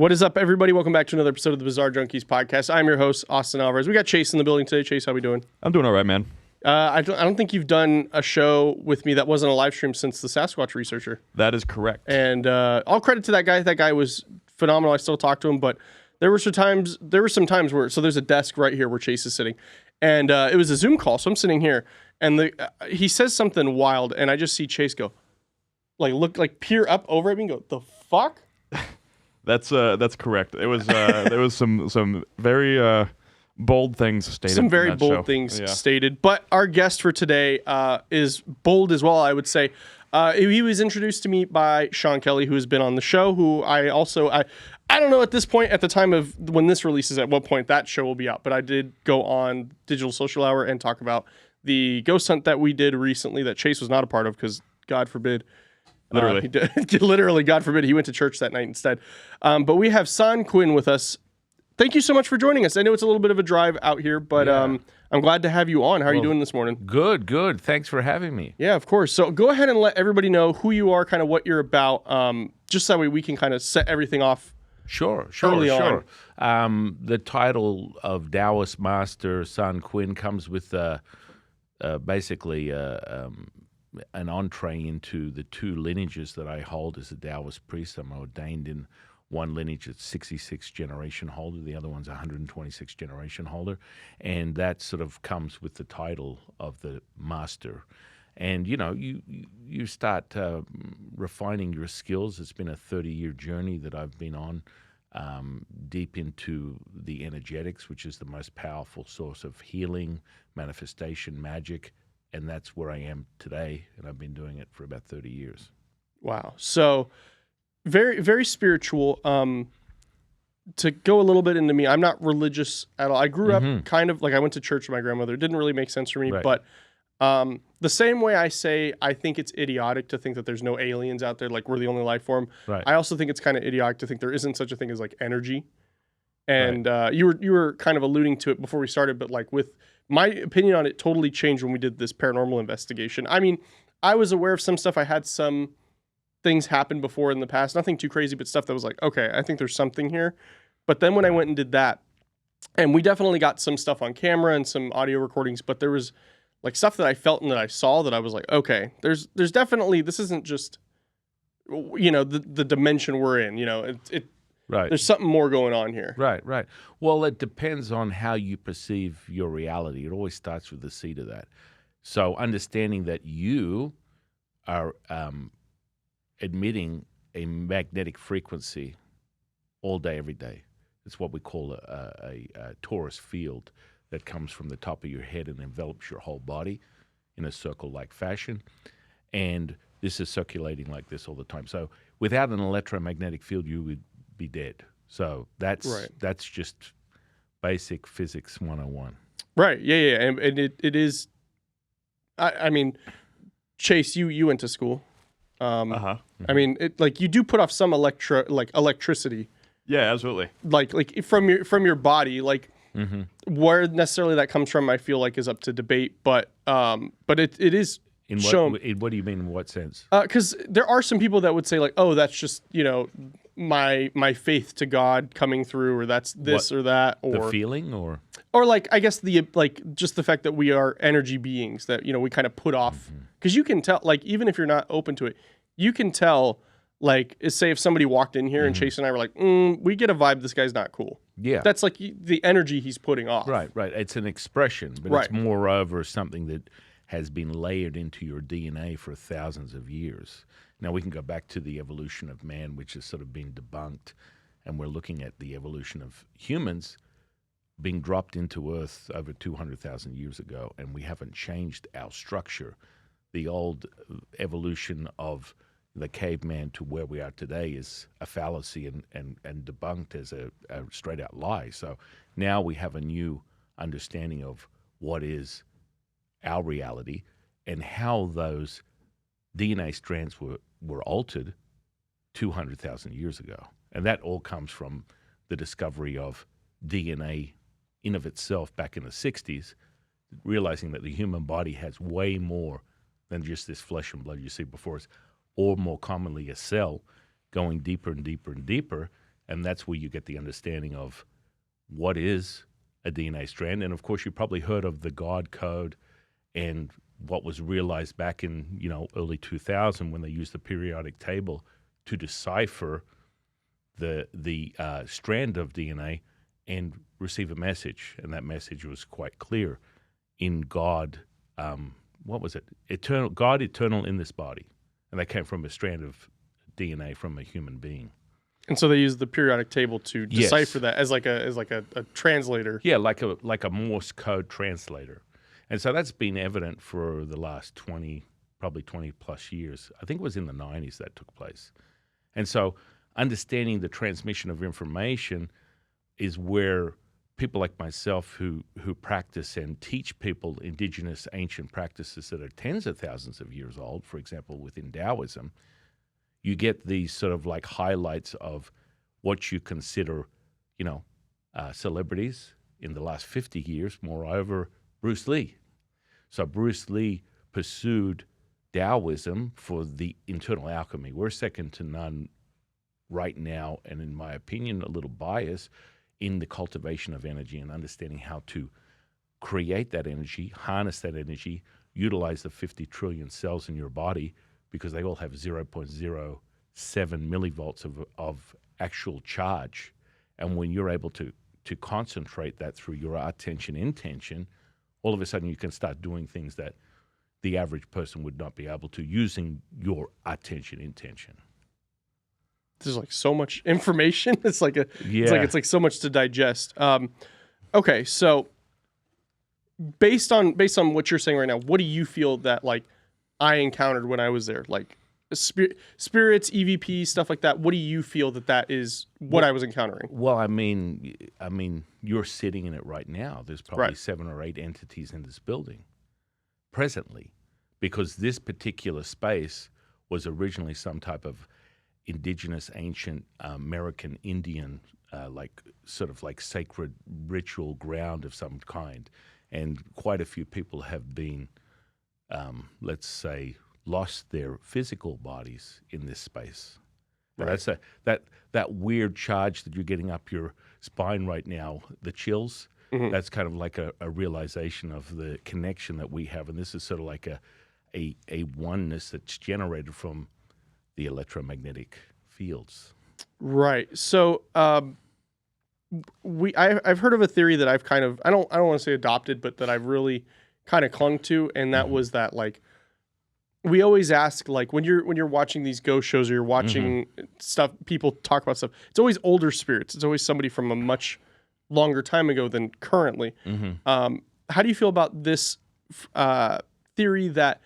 What is up, everybody? Welcome back to another episode of the Bizarre Junkeez podcast. I'm your host, Austin Alvarez. We got Chase in the building today. Chase, how we doing? I'm doing all right, man. I don't think you've done a show with me that wasn't a live stream since the Sasquatch Researcher. That is correct. And all credit to that guy. That guy was phenomenal. I still talk to him, but there were some times where, so there's a desk right here where Chase is sitting, and it was a Zoom call. So I'm sitting here, and he says something wild, and I just see Chase go, peer up over at me and go, the fuck? That's correct. It was there was some very bold things stated. Some very bold things stated. But our guest for today is bold as well, I would say. He was introduced to me by Sean Kelly, who has been on the show, who I don't know at this point, at the time of when this releases, at what point that show will be out. But I did go on Digital Social Hour and talk about the ghost hunt that we did recently that Chase was not a part of because, God forbid, Literally. he did, literally, God forbid, he went to church that night instead. But we have Son Quinn with us. Thank you so much for joining us. I know it's a little bit of a drive out here, but I'm glad to have you on. How are you doing this morning? Good. Thanks for having me. Yeah, of course. So go ahead and let everybody know who you are, kind of what you're about, just so that way we can kind of set everything off. Sure. Early on. The title of Taoist Master San Qing comes with basically an entree into the two lineages that I hold as a Taoist priest. I'm ordained in one lineage that's 66 generation holder, the other one's 126 generation holder, and that sort of comes with the title of the master. And you start refining your skills. It's been a 30-year journey that I've been on, deep into the energetics, which is the most powerful source of healing, manifestation, magic. And that's where I am today, and I've been doing it for about 30 years. Wow. So very, very spiritual. To go a little bit into me, I'm not religious at all. I grew up kind of like I went to church with my grandmother. It didn't really make sense for me. Right. But the same way I say I think it's idiotic to think that there's no aliens out there, like we're the only life form. Right. I also think it's kind of idiotic to think there isn't such a thing as like energy. And you were kind of alluding to it before we started, but like with my opinion on it totally changed when we did this paranormal investigation. I mean, I was aware of some stuff. I had some things happen before in the past, nothing too crazy, but stuff that was like, okay, I think there's something here. But then when I went and did that, and we definitely got some stuff on camera and some audio recordings, but there was like stuff that I felt and that I saw that I was like, okay, there's definitely, this isn't just, the dimension we're in, Right. There's something more going on here. Right. Well, it depends on how you perceive your reality. It always starts with the seed of that. So understanding that you are emitting a magnetic frequency all day, every day. It's what we call a torus field that comes from the top of your head and envelops your whole body in a circle-like fashion. And this is circulating like this all the time. So without an electromagnetic field, you would be dead. So that's just basic physics 101. Right. Yeah. And it is. I mean, Chase, you went to school. I mean, you do put off some electricity. Yeah, absolutely. Like from your body, where necessarily that comes from, I feel like is up to debate. But it is. What do you mean? In what sense? Because there are some people that would say like, oh, that's just my faith to God coming through, or that's this or that, or the feeling, or like I guess just the fact that we are energy beings that we kind of put off, because you can tell, like, even if you're not open to it, you can tell, like, say if somebody walked in here and Chase and I were like, we get a vibe this guy's not cool. Yeah, that's like the energy he's putting off. Right. It's an expression, but it's more over something that has been layered into your DNA for thousands of years. Now, we can go back to the evolution of man, which has sort of been debunked, and we're looking at the evolution of humans being dropped into Earth over 200,000 years ago, and we haven't changed our structure. The old evolution of the caveman to where we are today is a fallacy and debunked as a straight-out lie. So now we have a new understanding of what is our reality and how those DNA strands were altered 200,000 years ago. And that all comes from the discovery of DNA in of itself back in the 60s, realizing that the human body has way more than just this flesh and blood you see before us, or more commonly a cell, going deeper and deeper and deeper And that's where you get the understanding of what is a DNA strand. And of course, you probably heard of the God code and what was realized back in, early 2000 when they used the periodic table to decipher the strand of DNA and receive a message. And that message was quite clear in God. What was it? Eternal God, eternal in this body. And that came from a strand of DNA from a human being. And so they use the periodic table to decipher that as like a translator. Yeah, like a Morse code translator. And so that's been evident for the last 20 plus years. I think it was in the 90s that took place. And so understanding the transmission of information is where people like myself who practice and teach people indigenous ancient practices that are tens of thousands of years old, for example, within Taoism, you get these sort of like highlights of what you consider, celebrities in the last 50 years. Moreover, Bruce Lee. So Bruce Lee pursued Taoism for the internal alchemy. We're second to none right now, and in my opinion, a little biased in the cultivation of energy and understanding how to create that energy, harness that energy, utilize the 50 trillion cells in your body, because they all have 0.07 millivolts of actual charge. And when you're able to concentrate that through your attention intention, all of a sudden you can start doing things that the average person would not be able to using your attention intention. There's like so much information. It's like it's so much to digest. Okay, so based on what you're saying right now, what do you feel that like I encountered when I was there? Like spirits, EVP, stuff like that. What do you feel that is what I was encountering? Well, I mean, you're sitting in it right now. There's probably 7 or 8 entities in this building presently, because this particular space was originally some type of indigenous ancient American Indian sort of like sacred ritual ground of some kind, and quite a few people have been let's say lost their physical bodies in this space. Right. That's that weird charge that you're getting up your spine right now, the chills. Mm-hmm. That's kind of like a realization of the connection that we have, and this is sort of like a oneness that's generated from the electromagnetic fields. Right. So I've heard of a theory that I've kind of I don't want to say adopted, but that I've really kind of clung to, and that was that like we always ask, like when you're watching these ghost shows or you're watching stuff, people talk about stuff. It's always older spirits. It's always somebody from a much longer time ago than currently. How do you feel about this theory that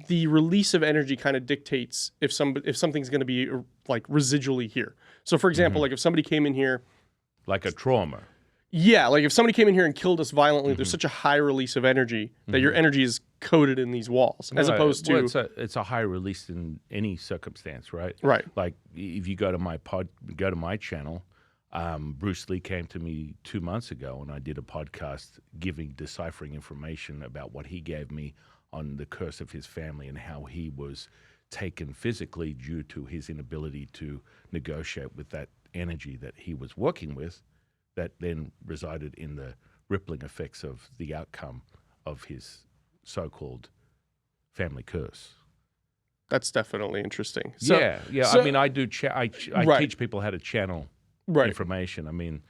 the release of energy kind of dictates if something's going to be like residually here? So, for example, like if somebody came in here, like a trauma. Yeah, like if somebody came in here and killed us violently, there's such a high release of energy that your energy is coated in these walls, as opposed to it's a high release in any circumstance, right? Right. Like if you go to my channel, Bruce Lee came to me 2 months ago, and I did a podcast deciphering information about what he gave me on the curse of his family and how he was taken physically due to his inability to negotiate with that energy that he was working with, that then resided in the rippling effects of the outcome of his so-called family curse. That's definitely interesting. So, yeah. So, I mean, I do. I teach people how to channel information. I mean,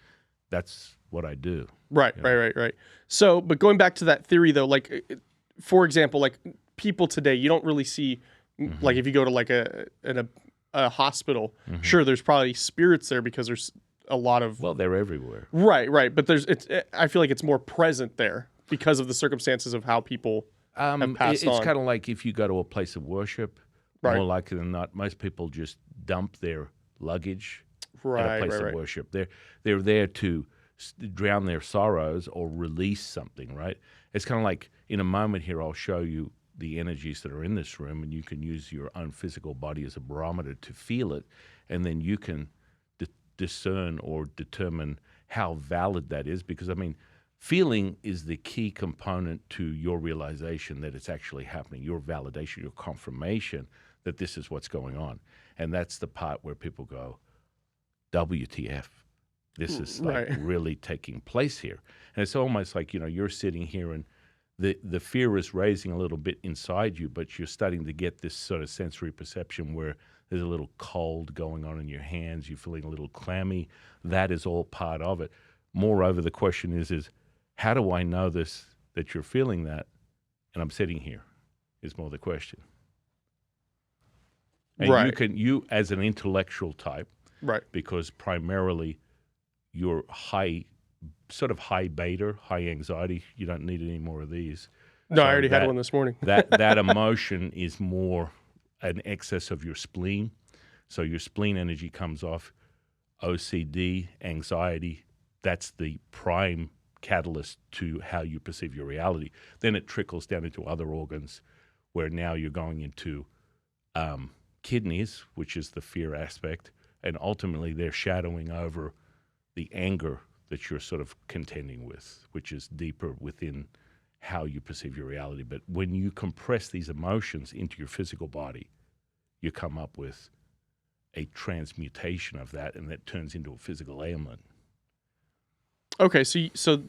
that's what I do. Right. So, but going back to that theory, though, like, for example, like people today, you don't really see, like, if you go to like a hospital, sure, there's probably spirits there because there's a lot of. Well, they're everywhere. Right. But I feel like it's more present there because of the circumstances of how people have passed on. It's kind of like if you go to a place of worship, more likely than not, most people just dump their luggage at a place of worship. They're there to drown their sorrows or release something, right? It's kind of like in a moment here, I'll show you the energies that are in this room, and you can use your own physical body as a barometer to feel it, and then you can discern or determine how valid that is, because, I mean, feeling is the key component to your realization that it's actually happening, your validation, your confirmation that this is what's going on. And that's the part where people go, WTF? This is like Right. really taking place here. And it's almost like, you're sitting here and the fear is raising a little bit inside you, but you're starting to get this sort of sensory perception where there's a little cold going on in your hands. You're feeling a little clammy. That is all part of it. Moreover, the question is how do I know that you're feeling that and I'm sitting here is more the question. And Right. you as an intellectual type, Right. because primarily you're sort of high beta, high anxiety. You don't need any more of these. No, I So already had one this morning. that emotion is more an excess of your spleen. So your spleen energy comes off. OCD, anxiety, that's the prime catalyst to how you perceive your reality. Then it trickles down into other organs where now you're going into kidneys, which is the fear aspect, and ultimately they're shadowing over the anger that you're sort of contending with, which is deeper within how you perceive your reality. But when you compress these emotions into your physical body, you come up with a transmutation of that, and that turns into a physical ailment. Okay, so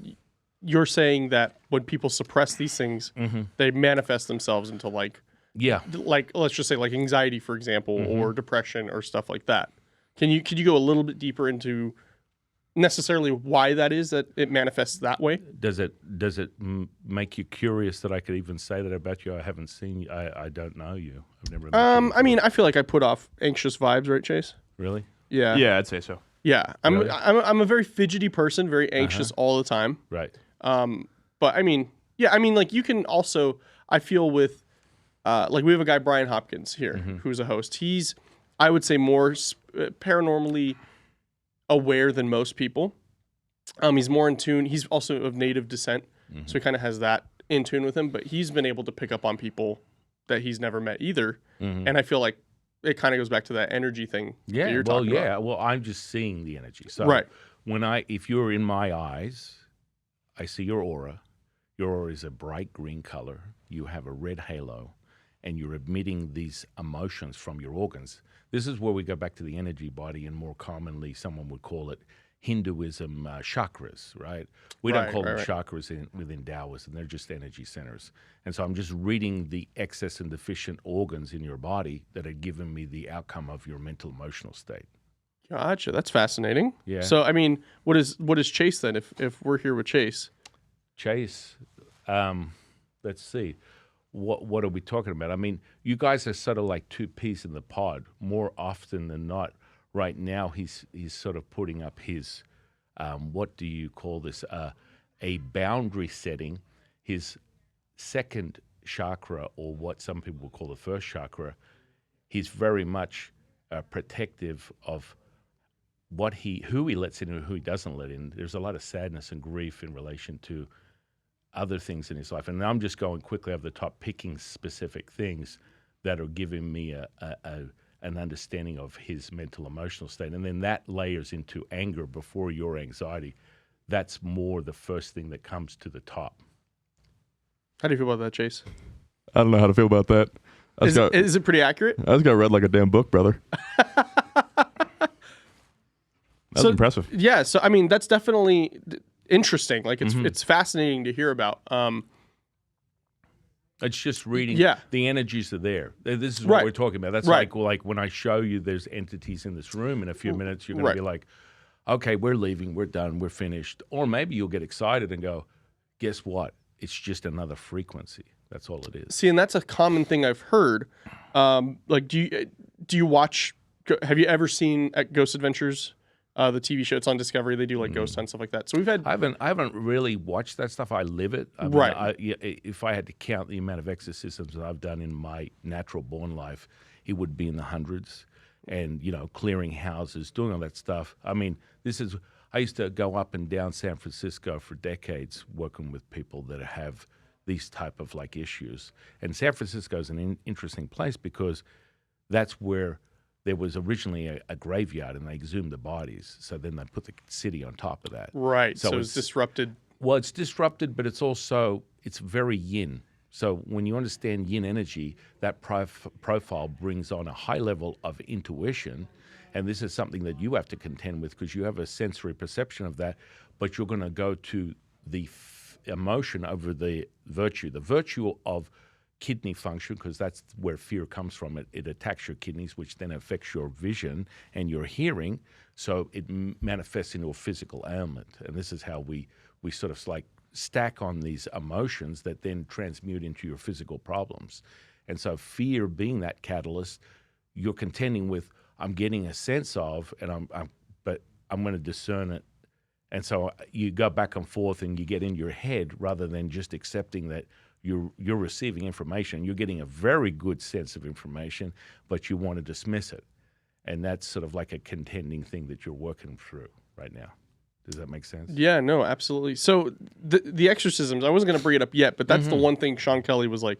you're saying that when people suppress these things, they manifest themselves into like let's just say like anxiety, for example, or depression or stuff like that. Could you go a little bit deeper into necessarily why that is that it manifests that way? Does it make you curious that I could even say that about you? I haven't seen you. I don't know you. I've never met you I mean, I feel like I put off anxious vibes, right, Chase? Really? Yeah. Yeah, I'd say so. Yeah. Really? I'm a very fidgety person, very anxious all the time. Right. But I mean, yeah, I mean, like you can also, I feel with, like we have a guy, Brian Hopkins here, who's a host. He's, I would say, more paranormally aware than most people. He's more in tune. He's also of native descent, so he kind of has that in tune with him. But he's been able to pick up on people that he's never met either. And I feel like it kind of goes back to that energy thing. Yeah. That you're talking about. Well, I'm just seeing the energy. So Right. if you're in my eyes, I see your aura. Your aura is a bright green color. You have a red halo, and you're emitting these emotions from your organs. This is where we go back to the energy body, and more commonly, someone would call it Hinduism chakras, right? We don't call them chakras within Taoism. They're just energy centers. And so I'm just reading the excess and deficient organs in your body that are giving me the outcome of your mental emotional state. Gotcha. That's fascinating. Yeah. So, I mean, what is Chase then? If we're here with Chase, Chase, let's see. What are we talking about? I mean, you guys are sort of like two peas in the pod. More often than not, right now he's sort of putting up his, what do you call this? A boundary setting. His second chakra, or what some people will call the first chakra, he's very much protective of who he lets in and who he doesn't let in. There's a lot of sadness and grief in relation to other things in his life. And I'm just going quickly over the top, picking specific things that are giving me an understanding of his mental emotional state. And then that layers into anger before your anxiety. That's more the first thing that comes to the top. how do you feel about that, Chase? I don't know how to feel about that. Is it pretty accurate? I just got read like a damn book, brother. That's impressive. Yeah. So, I mean, that's definitely interesting. Like, it's fascinating to hear about. It's just reading. Yeah. The energies are there. This is what we're talking about. That's Right. like when I show you there's entities in this room in a few minutes, you're going to be like, okay, we're leaving, we're done, we're finished. Or maybe you'll get excited and go, guess what? It's just another frequency. That's all it is. See, and that's a common thing I've heard. Like, do you watch? Have you ever seen at Ghost Adventures, the TV show? It's on Discovery. They do like ghost hunts, stuff like that. So we've had. I haven't really watched that stuff. I live it. I mean, Right. If I had to count the amount of exorcisms that I've done in my natural born life, it would be in the hundreds. And clearing houses, doing all that stuff. I mean, I used to go up and down San Francisco for decades, working with people that have these type of like issues. And San Francisco is an interesting place because that's where there was originally a graveyard, and they exhumed the bodies. So then they put the city on top of that. Right. So it's disrupted. Well, it's disrupted, but it's very yin. So when you understand yin energy, that profile brings on a high level of intuition. And this is something that you have to contend with because you have a sensory perception of that, but you're going to go to the emotion over the virtue. The virtue of kidney function, because that's where fear comes from. It attacks your kidneys, which then affects your vision and your hearing. So it manifests into a physical ailment. And this is how we sort of like stack on these emotions that then transmute into your physical problems. And so fear being that catalyst, you're contending with, I'm getting a sense of, and but I'm going to discern it. And so you go back and forth and you get in your head rather than just accepting that you're receiving information. You're getting a very good sense of information, but you want to dismiss it. And that's sort of like a contending thing that you're working through right now. Does that make sense? Yeah, no, absolutely. So the exorcisms, I wasn't going to bring it up yet, but that's the one thing Sean Kelly was like,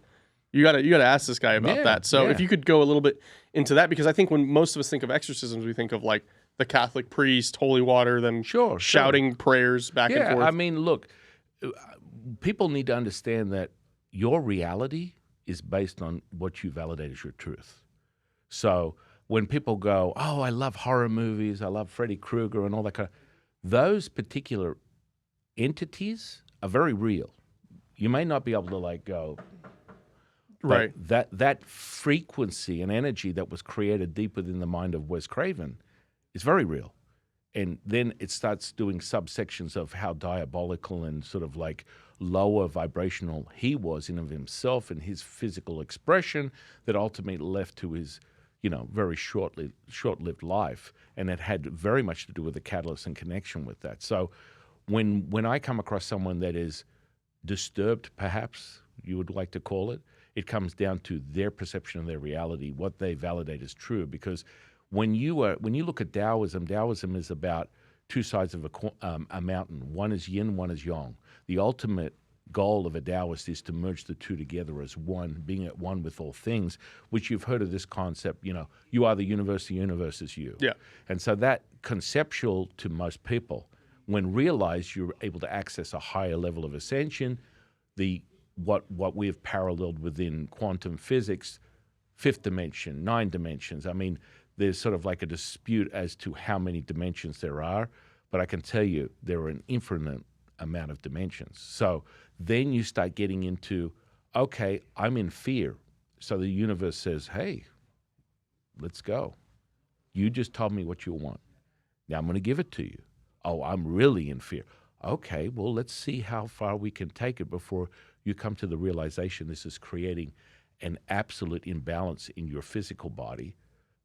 you gotta ask this guy about that. So if you could go a little bit into that, because I think when most of us think of exorcisms, we think of like the Catholic priest, holy water, them shouting prayers back and forth. I mean, look, people need to understand that your reality is based on what you validate as your truth. So when people go, oh, I love horror movies, I love Freddy Krueger and all that kind of, those particular entities are very real. You may not be able to like go, right. That frequency and energy that was created deep within the mind of Wes Craven is very real. And then it starts doing subsections of how diabolical and sort of like lower vibrational he was in of himself and his physical expression that ultimately left to his, very short-lived life. And it had very much to do with the catalyst and connection with that. So when I come across someone that is disturbed, perhaps you would like to call it, it comes down to their perception of their reality, what they validate as true. Because when you look at Taoism, Taoism is about two sides of a mountain. One is yin, one is yang. The ultimate goal of a Taoist is to merge the two together as one, being at one with all things, which you've heard of this concept, you are the universe is you. Yeah. And so that conceptual to most people, when realized, you're able to access a higher level of ascension, what we have paralleled within quantum physics, fifth dimension, 9 dimensions. I mean, there's sort of like a dispute as to how many dimensions there are, but I can tell you there are an infinite amount of dimensions. So then you start getting into, okay, I'm in fear. So the universe says, hey, let's go. You just told me what you want. Now I'm going to give it to you. Oh, I'm really in fear. Okay, well, let's see how far we can take it before you come to the realization this is creating an absolute imbalance in your physical body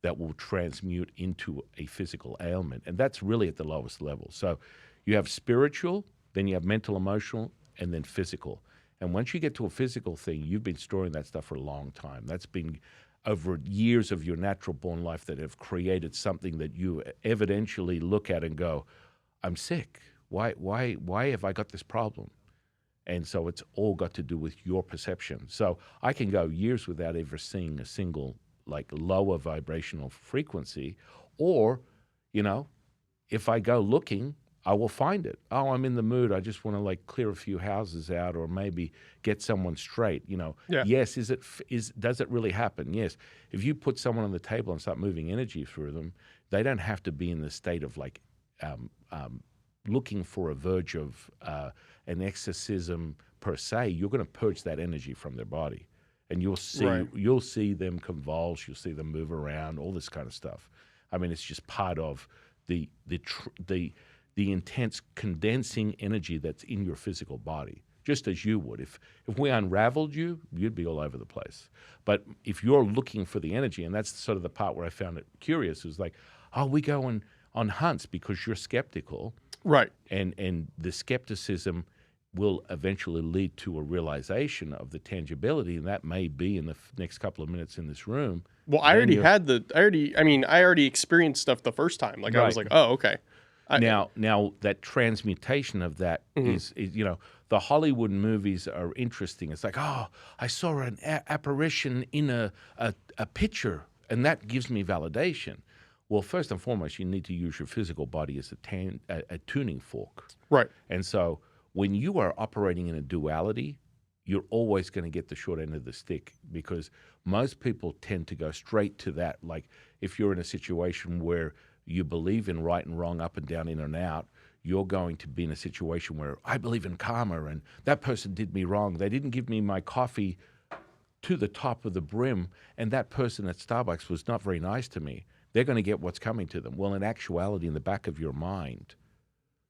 that will transmute into a physical ailment. And that's really at the lowest level. So you have spiritual, then you have mental, emotional, and then physical. And once you get to a physical thing, you've been storing that stuff for a long time. That's been over years of your natural born life that have created something that you evidentially look at and go, I'm sick. Why have I got this problem? And so it's all got to do with your perception. So I can go years without ever seeing a single like lower vibrational frequency, or, if I go looking, I will find it. Oh, I'm in the mood. I just want to like clear a few houses out, or maybe get someone straight. Yes. Does it really happen? Yes. If you put someone on the table and start moving energy through them, they don't have to be in the state of like looking for a verge of an exorcism per se. You're going to purge that energy from their body, and you'll see them convulse. You'll see them move around. All this kind of stuff. I mean, it's just part of the intense condensing energy that's in your physical body, just as you would. If we unraveled you, you'd be all over the place. But if you're looking for the energy, and that's sort of the part where I found it curious, is like, oh, we go on hunts because you're skeptical. Right. And the skepticism will eventually lead to a realization of the tangibility, and that may be in the next couple of minutes in this room. Well, I already experienced stuff the first time. Like, right. I was like, oh, okay. Now that transmutation of that is the Hollywood movies are interesting. It's like, oh, I saw an apparition in a picture, and that gives me validation. Well, first and foremost, you need to use your physical body as a tuning fork. Right. And so when you are operating in a duality, you're always going to get the short end of the stick, because most people tend to go straight to that. Like if you're in a situation where you believe in right and wrong, up and down, in and out, you're going to be in a situation where I believe in karma and that person did me wrong. They didn't give me my coffee to the top of the brim, and that person at Starbucks was not very nice to me. They're going to get what's coming to them. Well, in actuality, in the back of your mind,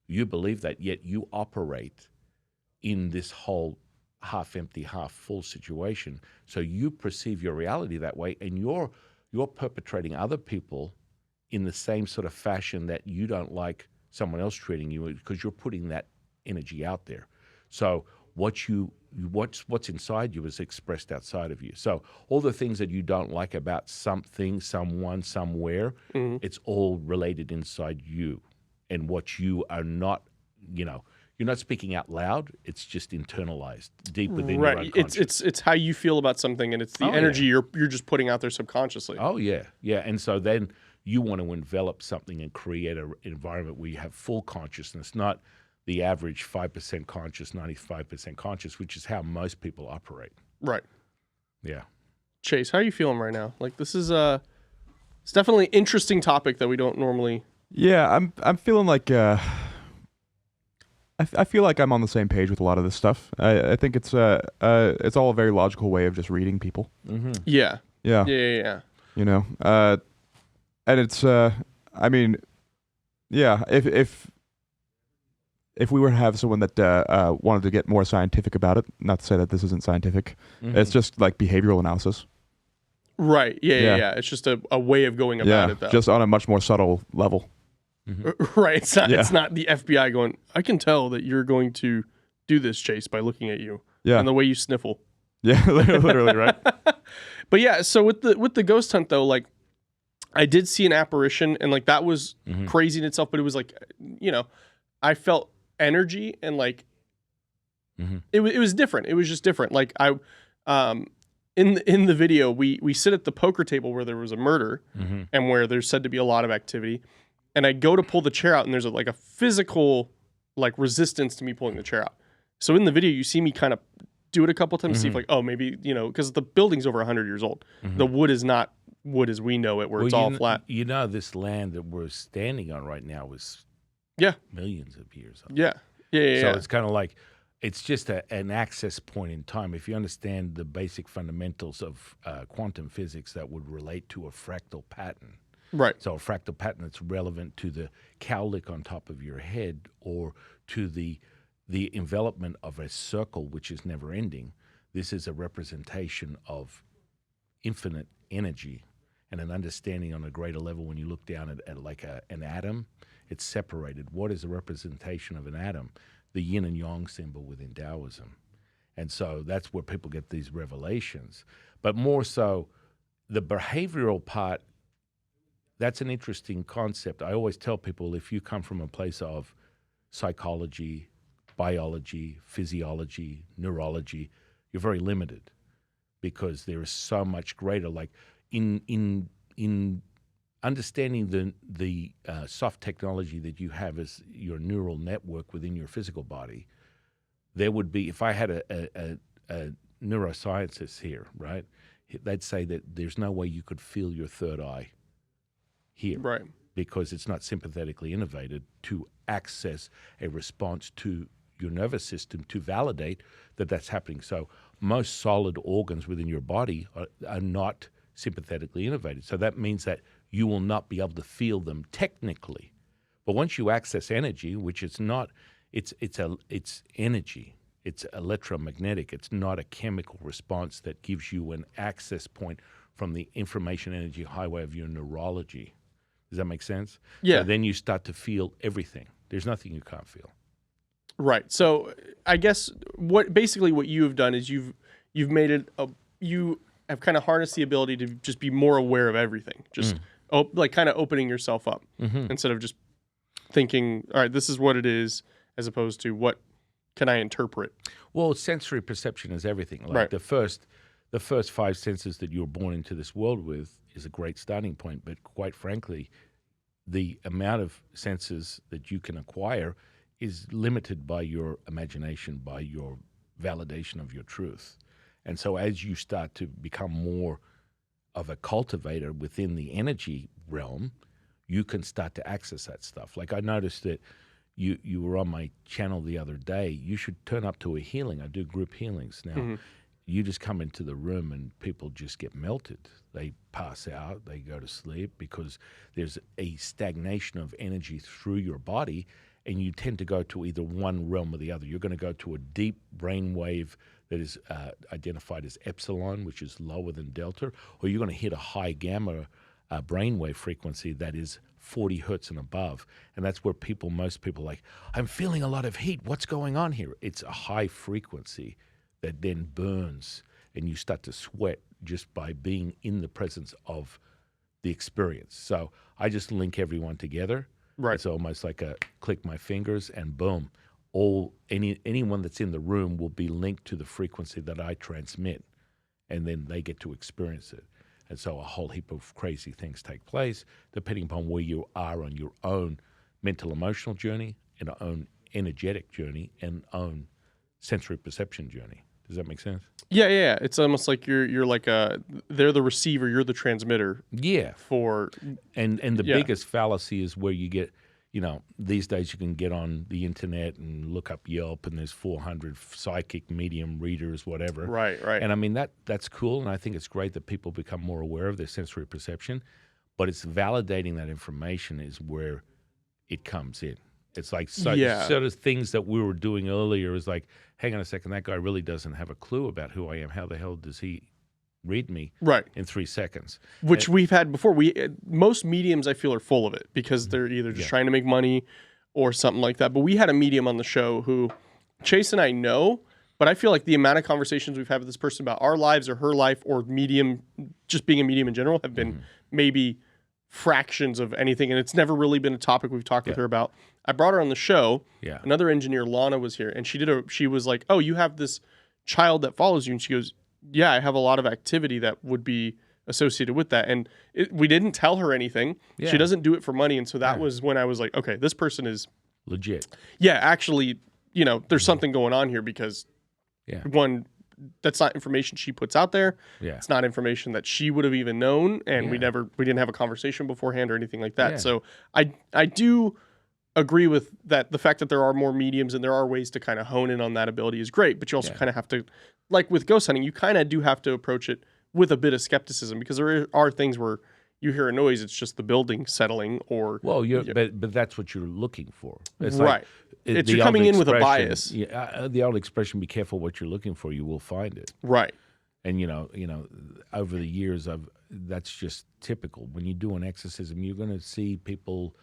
you believe that, yet you operate in this whole half empty, half full situation. So you perceive your reality that way, and you're perpetrating other people in the same sort of fashion that you don't like someone else treating you, because you're putting that energy out there. So what's inside you is expressed outside of you. So all the things that you don't like about something, someone, somewhere, it's all related inside you. And what you are not, you're not speaking out loud. It's just internalized deep within your unconscious. It's how you feel about something, and it's the energy you're just putting out there subconsciously. Oh yeah. And so then you want to envelop something and create an environment where you have full consciousness, not the average 5% conscious, 95% conscious, which is how most people operate. Right. Yeah. Chase, how are you feeling right now? Like, this is it's definitely an interesting topic that we don't normally. Yeah, I'm feeling like I feel like I'm on the same page with a lot of this stuff. I think it's all a very logical way of just reading people. Mm-hmm. Yeah. Yeah. And it's I mean, yeah, if we were to have someone that wanted to get more scientific about it, not to say that this isn't scientific, it's just like behavioral analysis. Right. Yeah. It's just a way of going about it, though. Just on a much more subtle level. Mm-hmm. Right. It's not the FBI going, I can tell that you're going to do this, Chase, by looking at you. Yeah. And the way you sniffle. Yeah, literally, right? But yeah, so with the ghost hunt, though, like, I did see an apparition, and like that was crazy in itself, but it was like, I felt energy, and like it was different. It was just different. Like in the video, we sit at the poker table where there was a murder and where there's said to be a lot of activity, and I go to pull the chair out, and there's like a physical like resistance to me pulling the chair out. So in the video, you see me kind of do it a couple times to see if like, oh, maybe, because the building's over 100 years old. The wood is not wood as we know it, where it's all flat. This land that we're standing on right now was millions of years old. Yeah. So it's kind of like, it's just an access point in time. If you understand the basic fundamentals of quantum physics, that would relate to a fractal pattern. Right. So a fractal pattern that's relevant to the cowlick on top of your head, or to the envelopment of a circle which is never ending. This is a representation of infinite energy, and an understanding on a greater level. When you look down at like an atom, it's separated. What is a representation of an atom? The yin and yang symbol within Taoism. And so that's where people get these revelations. But more so, the behavioral part, that's an interesting concept. I always tell people, if you come from a place of psychology, biology, physiology, neurology, you're very limited, because there is so much greater. Like in understanding the soft technology that you have as your neural network within your physical body, there would be, if I had a neuroscientist here, right, they'd say that there's no way you could feel your third eye here, right, because it's not sympathetically innervated to access a response to your nervous system to validate that that's happening. So most solid organs within your body are not sympathetically innervated. So that means that you will not be able to feel them technically. But once you access energy, which it's not, it's energy. It's electromagnetic. It's not a chemical response that gives you an access point from the information energy highway of your neurology. Does that make sense? Yeah. So then you start to feel everything. There's nothing you can't feel. Right. So I guess what you have done is you've made it you have kind of harnessed the ability to just be more aware of everything. Just like kind of opening yourself up instead of just thinking, all right, this is what it is, as opposed to what can I interpret? Well, sensory perception is everything. Like right. the first five senses that you were born into this world with is a great starting point. But quite frankly, the amount of senses that you can acquire is limited by your imagination, by your validation of your truth. And so as you start to become more of a cultivator within the energy realm, you can start to access that stuff. Like I noticed that you were on my channel the other day. You should turn up to a healing. I do group healings now. You just come into the room and people just get melted. They pass out, they go to sleep because there's a stagnation of energy through your body, and you tend to go to either one realm or the other. You're going to go to a deep brain wave that is identified as epsilon, which is lower than delta, or you're going to hit a high gamma brainwave frequency that is 40 hertz and above. And that's where most people are like, I'm feeling a lot of heat. What's going on here? It's a high frequency that then burns, and you start to sweat just by being in the presence of the experience. So I just link everyone together. Right. It's almost like a click my fingers and boom. Anyone that's in the room will be linked to the frequency that I transmit, and then they get to experience it. And so a whole heap of crazy things take place depending upon where you are on your own mental emotional journey and own energetic journey and own sensory perception journey. Does that make sense? Yeah. It's almost like you're like they're the receiver, you're the transmitter. Yeah. For and the biggest fallacy is where you get, these days you can get on the internet and look up Yelp, and there's 400 psychic medium readers, whatever. Right. And I mean that's cool, and I think it's great that people become more aware of their sensory perception, but it's validating that information is where it comes in. It's like sort of things that we were doing earlier is like, hang on a second, that guy really doesn't have a clue about who I am. How the hell does he read me in 3 seconds? Which we've had before. Most mediums, I feel, are full of it because they're either just trying to make money or something like that. But we had a medium on the show who Chase and I know, but I feel like the amount of conversations we've had with this person about our lives or her life or medium, just being a medium in general, have been maybe fractions of anything, and it's never really been a topic we've talked with her about. I brought her on the show. Yeah. Another engineer, Lana, was here, and she was like, "Oh, you have this child that follows you," and she goes, "Yeah, I have a lot of activity that would be associated with that," and we didn't tell her anything. Yeah. She doesn't do it for money, and so that was when I was like, "Okay, this person is legit." Yeah, actually, there's something going on here because one, that's not information she puts out there. Yeah. It's not information that she would have even known, and we didn't have a conversation beforehand or anything like that. Yeah. So I do agree with that. The fact that there are more mediums and there are ways to kind of hone in on that ability is great, but you also kind of have to, like with ghost hunting, you kind of do have to approach it with a bit of skepticism because there are things where you hear a noise, it's just the building settling or... Well, but that's what you're looking for. It's right. Like, you're coming in with a bias. Yeah, the old expression, be careful what you're looking for, you will find it. Right. And, over the years, that's just typical. When you do an exorcism, you're going to see people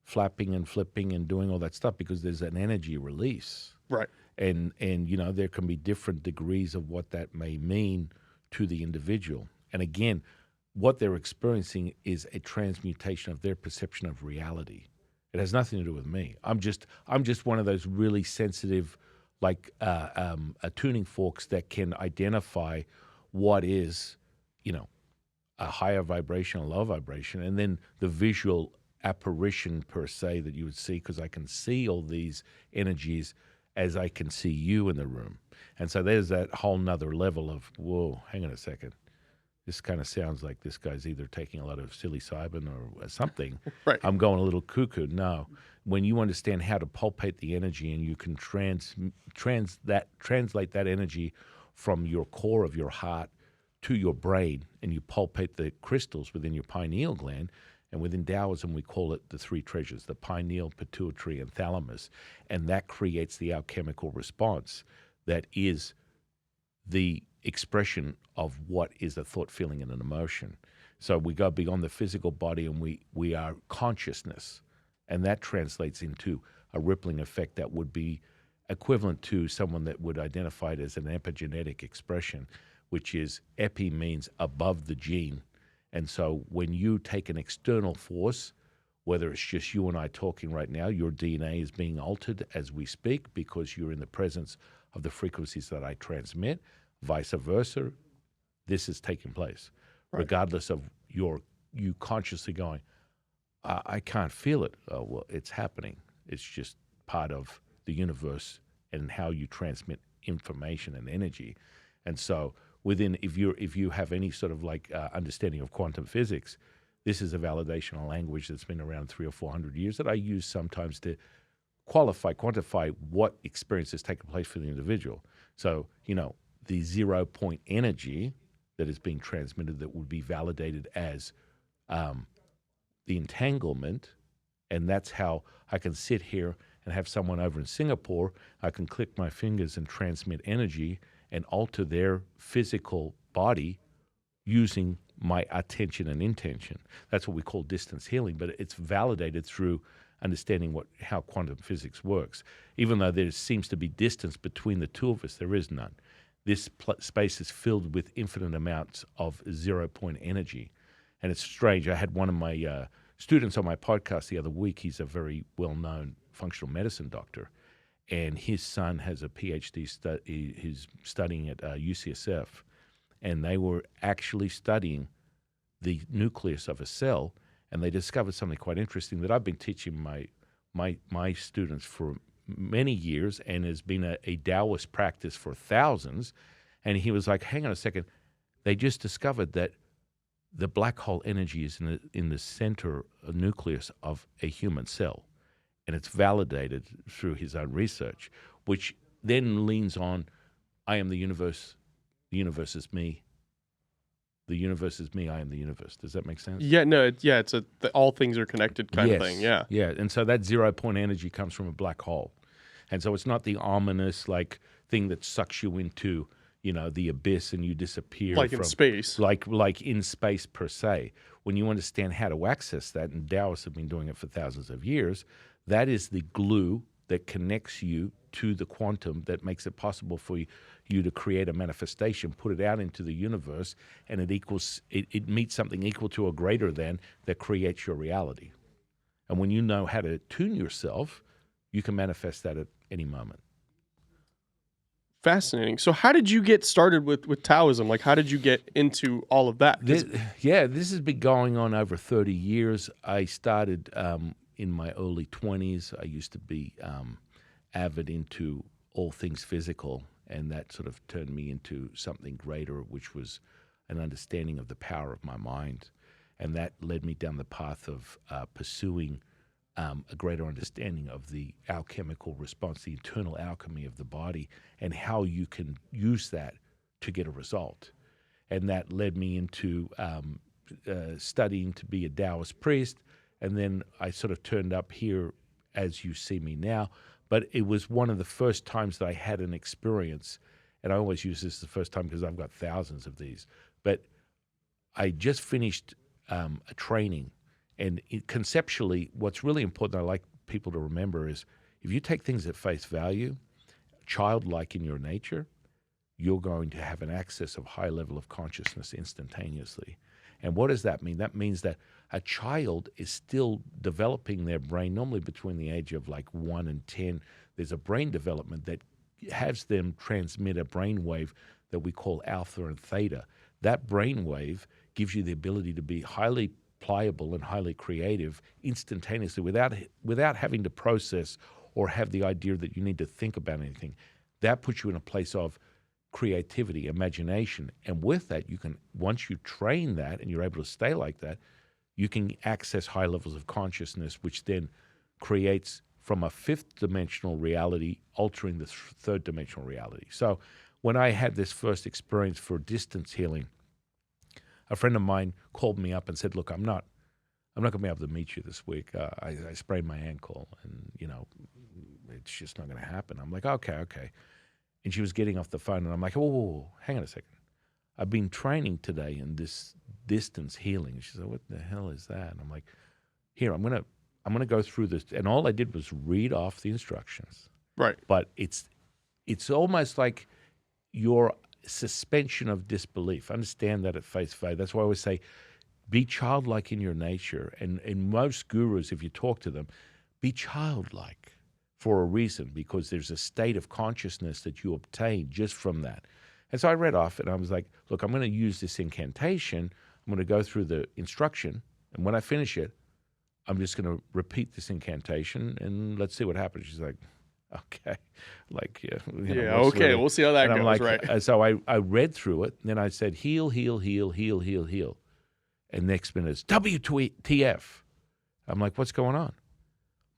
flapping and flipping and doing all that stuff because there's an energy release. Right. And there can be different degrees of what that may mean to the individual. And again, what they're experiencing is a transmutation of their perception of reality. It has nothing to do with me. I'm just one of those really sensitive, like tuning forks that can identify what is, a higher vibration, a low vibration, and then the visual apparition per se that you would see, because I can see all these energies as I can see you in the room. And so there's that whole nother level of, whoa, hang on a second. This kind of sounds like this guy's either taking a lot of psilocybin or something. Right. I'm going a little cuckoo. No. When you understand how to palpate the energy and you can translate that energy from your core of your heart to your brain, and you palpate the crystals within your pineal gland, and within Taoism we call it the three treasures, the pineal, pituitary, and thalamus, and that creates the alchemical response that is the expression of what is a thought, feeling, and an emotion. So we go beyond the physical body, and we are consciousness, and that translates into a rippling effect that would be equivalent to someone that would identify it as an epigenetic expression, which is epi means above the gene. And so when you take an external force, whether it's just you and I talking right now, your DNA is being altered as we speak because you're in the presence of the frequencies that I transmit, vice versa. This is taking place, regardless of you consciously going, I can't feel it. Well, it's happening. It's just part of the universe and how you transmit information and energy. And so if you have any sort of like understanding of quantum physics, this is a validational language that's been around 300 or 400 years that I use sometimes to quantify what experience has taken place for the individual. So, the 0 point energy that is being transmitted that would be validated as the entanglement, and that's how I can sit here and have someone over in Singapore, I can click my fingers and transmit energy and alter their physical body using my attention and intention. That's what we call distance healing, but it's validated through understanding how quantum physics works. Even though there seems to be distance between the two of us, there is none. This space is filled with infinite amounts of 0 point energy. And it's strange. I had one of my students on my podcast the other week. He's a very well-known functional medicine doctor, and his son has a PhD. He's studying at UCSF, and they were actually studying the nucleus of a cell, and they discovered something quite interesting that I've been teaching my students for many years, and has been a Taoist practice for thousands. And he was like, hang on a second, they just discovered that the black hole energy is in the center nucleus of a human cell. And it's validated through his own research, which then leans on, I am the universe is me. The universe is me, I am the universe. Does that make sense? Yeah, no, it's all things are connected kind of thing, yeah. Yeah, and so that 0 point energy comes from a black hole. And so it's not the ominous thing that sucks you into, the abyss and you disappear. Like in space. Like in space per se. When you understand how to access that, and Taoists have been doing it for thousands of years, that is the glue that connects you to the quantum that makes it possible for you to create a manifestation, put it out into the universe, and it meets something equal to or greater than that creates your reality. And when you know how to tune yourself, you can manifest that at any moment. Fascinating. So how did you get started with Taoism? Like, how did you get into all of that? This has been going on over 30 years. I started in my early 20s. I used to be avid into all things physical, and that sort of turned me into something greater, which was an understanding of the power of my mind. And that led me down the path of pursuing a greater understanding of the alchemical response, the internal alchemy of the body, and how you can use that to get a result. And that led me into studying to be a Taoist priest. And then I sort of turned up here as you see me now. But it was one of the first times that I had an experience, and I always use this as the first time because I've got thousands of these. But I just finished a training. And conceptually, what's really important I like people to remember is if you take things at face value, childlike in your nature, you're going to have an access of high level of consciousness instantaneously. And what does that mean? That means that a child is still developing their brain, normally between the age of 1 and 10. There's a brain development that has them transmit a brain wave that we call alpha and theta. That brain wave gives you the ability to be highly pliable and highly creative instantaneously without having to process or have the idea that you need to think about anything. That puts you in a place of creativity, imagination. And with that, you can, once you train that and you're able to stay like that, you can access high levels of consciousness, which then creates from a fifth dimensional reality, altering the third dimensional reality. So when I had this first experience for distance healing, a friend of mine called me up and said, look, I'm not going to be able to meet you this week. I sprained my ankle and, it's just not going to happen. I'm like, okay. And she was getting off the phone and I'm like, whoa, hang on a second. I've been training today in this distance healing. And she said, what the hell is that? And I'm like, here, I'm going to go through this. And all I did was read off the instructions. Right. But it's almost like your suspension of disbelief. Understand that at face value. That's why I always say, be childlike in your nature. And most gurus, if you talk to them, be childlike for a reason, because there's a state of consciousness that you obtain just from that. And so I read off and I was like, look, I'm going to use this incantation. I'm going to go through the instruction. And when I finish it, I'm just going to repeat this incantation and let's see what happens. She's like, Okay. Like, Yeah, okay, we'll see how that and I'm goes, like, right? So I read through it, and then I said, heal, heal, heal, heal, heal, heal. And next minute is WTF. I'm like, what's going on?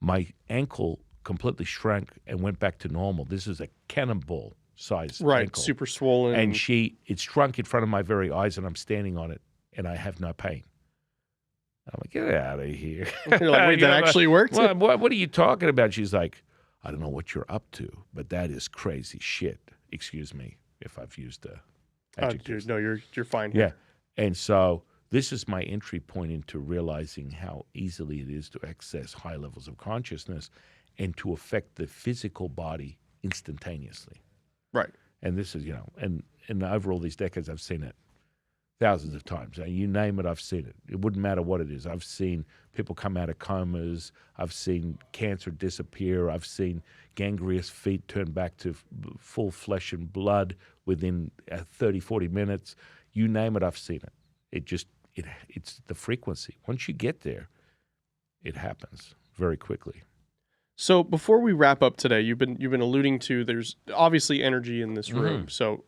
My ankle completely shrank and went back to normal. This is a cannonball size Right, ankle. super swollen. And it shrunk in front of my very eyes, and I'm standing on it, and I have no pain. I'm like, get out of here. You're like, wait, that actually worked? What are you talking about? She's like, I don't know what you're up to, but that is crazy shit. Excuse me if I've used adjectives. Dude, no, you're fine. Yeah. And so this is my entry point into realizing how easily it is to access high levels of consciousness and to affect the physical body instantaneously. Right. And this is, and over all these decades, I've seen it thousands of times. You name it, I've seen it. It wouldn't matter what it is. I've seen people come out of comas. I've seen cancer disappear. I've seen gangrenous feet turn back to full flesh and blood within 30, 40 minutes. You name it, I've seen it. It's the frequency. Once you get there, it happens very quickly. So before we wrap up today, you've been alluding to there's obviously energy in this room. So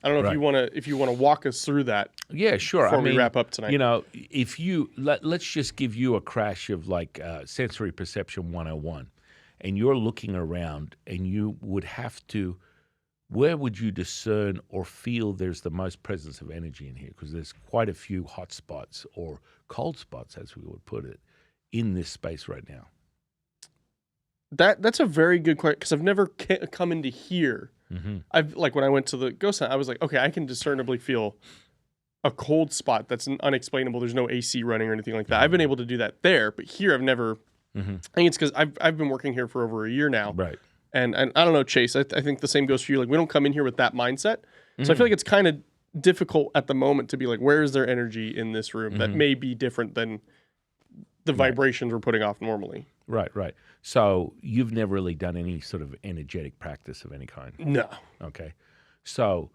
I don't know if you want to walk us through that. Yeah, sure. Before we wrap up tonight, if you let's just give you a crash of like sensory perception 101, and you're looking around, and you would have to, where would you discern or feel there's the most presence of energy in here? Because there's quite a few hot spots or cold spots, as we would put it, in this space right now. That's a very good question, because I've never come into here. I've when I went to the ghost hunt, I was like, okay, I can discernibly feel a cold spot that's unexplainable. There's no AC running or anything like that. I've been able to do that there, but here I've never. I think it's because I've been working here for over a year now, right? And I don't know, Chase. I think the same goes for you. Like, we don't come in here with that mindset, so I feel like it's kind of difficult at the moment to be like, where is there energy in this room that may be different than the vibrations we're putting off normally? Right. So you've never really done any sort of energetic practice of any kind? No. Okay. So